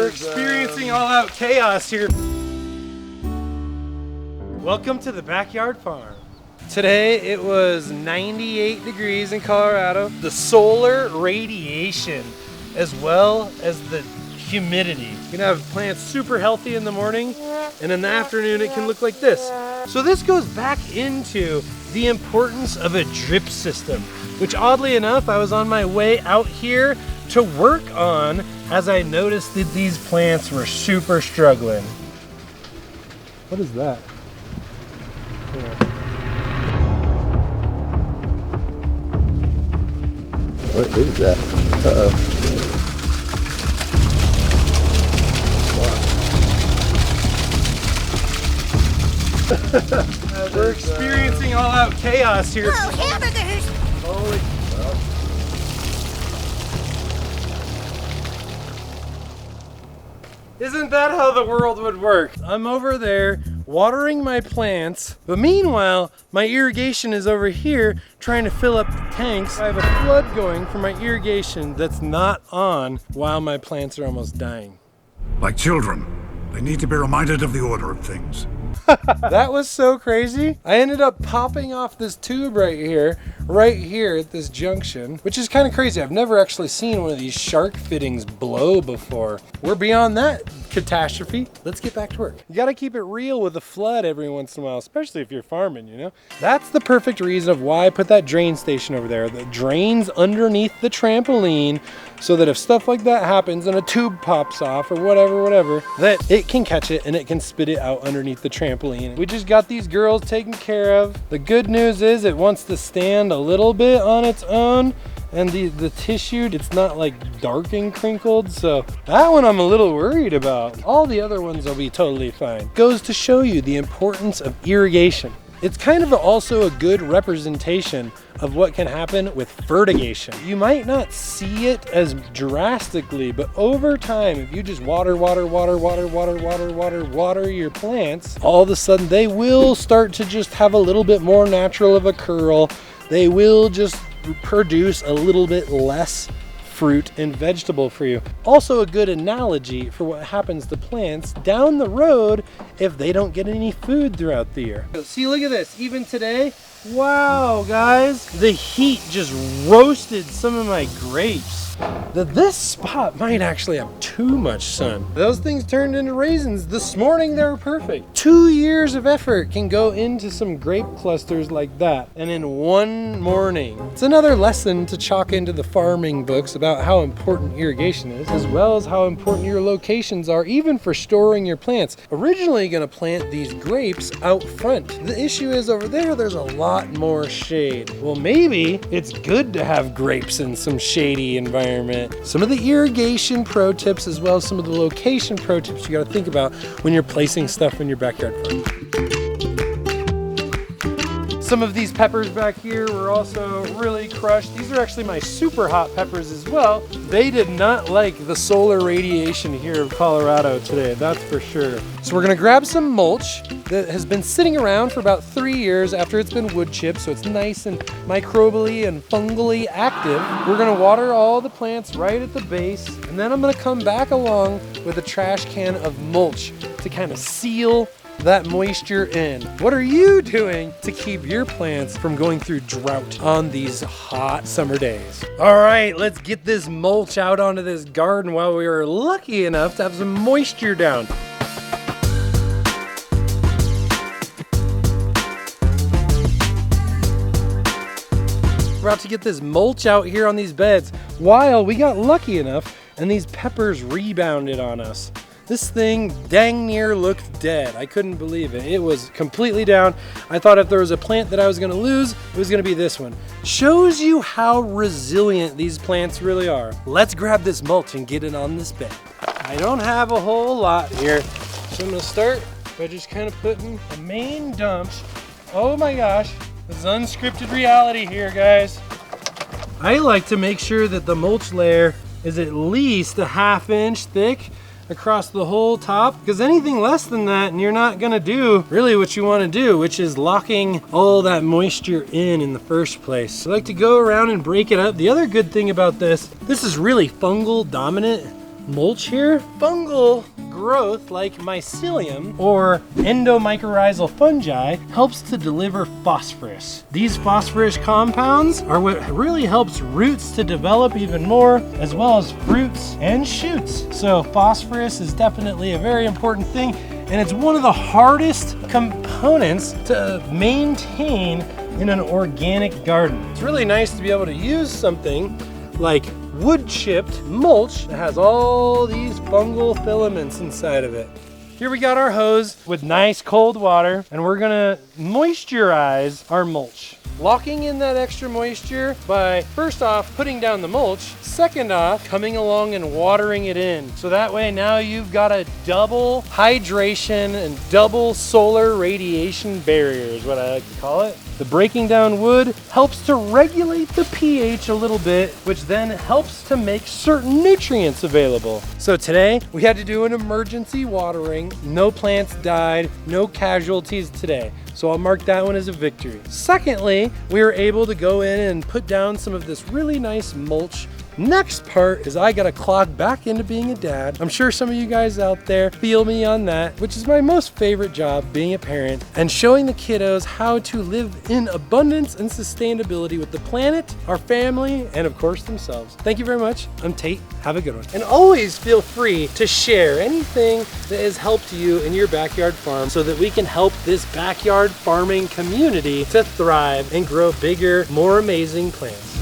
We're experiencing all-out chaos here. Welcome to the backyard farm. Today it was 98 degrees in Colorado. The solar radiation as well as the humidity. You can have plants super healthy in the morning, and in the afternoon it can look like this. So this goes back into the importance of a drip system, which oddly enough I was on my way out here to work on as I noticed that these plants were super struggling. What is that? Yeah. What is that? Uh-oh. We're experiencing all-out chaos here. Oh, hamburgers! Holy well. Isn't that how the world would work? I'm over there watering my plants, but meanwhile, my irrigation is over here trying to fill up the tanks. I have a flood going for my irrigation that's not on while my plants are almost dying. Like children, they need to be reminded of the order of things. That was so crazy. I ended up popping off this tube right here at this junction, which is kind of crazy. I've never actually seen one of these shark fittings blow before. We're beyond that catastrophe. Let's get back to work. You gotta keep it real with a flood every once in a while, especially if you're farming, you know? That's the perfect reason of why I put that drain station over there that drains underneath the trampoline, so that if stuff like that happens and a tube pops off or whatever, that it can catch it and it can spit it out underneath the trampoline. We just got these girls taken care of. The good news is it wants to stand a little bit on its own, and the tissue, it's not like dark and crinkled, so that one I'm a little worried about. All the other ones will be totally fine. Goes to show you the importance of irrigation. It's kind of also a good representation of what can happen with fertigation. You might not see it as drastically, but over time, if you just water your plants, all of a sudden they will start to just have a little bit more natural of a curl. They will just produce a little bit less fruit and vegetable for you. Also a good analogy for what happens to plants down the road if they don't get any food throughout the year. See, look at this. Even today, wow, guys, the heat just roasted some of my grapes. This spot might actually have too much sun. Those things turned into raisins. This morning they were perfect. 2 years of effort can go into some grape clusters like that, and in one morning. It's another lesson to chalk into the farming books about how important irrigation is, as well as how important your locations are, even for storing your plants. Originally gonna plant these grapes out front. The issue is over there's a lot more shade. Well, maybe it's good to have grapes in some shady environment. Some of the irrigation pro tips, as well as some of the location pro tips you gotta think about when you're placing stuff in your backyard farm. Some of these peppers back here were also really crushed. These are actually my super hot peppers as well. They did not like the solar radiation here of Colorado today, that's for sure. So we're gonna grab some mulch that has been sitting around for about 3 years after it's been wood chipped, so it's nice and microbially and fungally active. We're gonna water all the plants right at the base, and then I'm gonna come back along with a trash can of mulch to kind of seal that moisture in. What are you doing to keep your plants from going through drought on these hot summer days? All right, let's get this mulch out onto this garden while we are lucky enough to have some moisture down. We're about to get this mulch out here on these beds while we got lucky enough and these peppers rebounded on us. This thing dang near looked dead. I couldn't believe it. It was completely down. I thought if there was a plant that I was gonna lose, it was gonna be this one. Shows you how resilient these plants really are. Let's grab this mulch and get it on this bed. I don't have a whole lot here, so I'm gonna start by just kind of putting the main dumps. Oh my gosh, this is unscripted reality here, guys. I like to make sure that the mulch layer is at least a ½ inch thick across the whole top, because anything less than that and you're not gonna do really what you want to do, which is locking all that moisture in the first place. So I like to go around and break it up. The other good thing about this is really fungal dominant. mulch here, fungal growth like mycelium or endomycorrhizal fungi helps to deliver phosphorus. These phosphorus compounds are what really helps roots to develop even more, as well as fruits and shoots. So phosphorus is definitely a very important thing, and it's one of the hardest components to maintain in an organic garden. It's really nice to be able to use something like wood chipped mulch that has all these fungal filaments inside of it. Here we got our hose with nice cold water, and we're gonna moisturize our mulch. Locking in that extra moisture by first off putting down the mulch, second off coming along and watering it in. So that way now you've got a double hydration and double solar radiation barrier is what I like to call it. The breaking down wood helps to regulate the pH a little bit, which then helps to make certain nutrients available. So today we had to do an emergency watering. No plants died, no casualties today. So I'll mark that one as a victory. Secondly, we were able to go in and put down some of this really nice mulch. Next part is I gotta clock back into being a dad. I'm sure some of you guys out there feel me on that, which is my most favorite job, being a parent, and showing the kiddos how to live in abundance and sustainability with the planet, our family, and of course themselves. Thank you very much. I'm Tate. Have a good one. And always feel free to share anything that has helped you in your backyard farm so that we can help this backyard farming community to thrive and grow bigger, more amazing plants.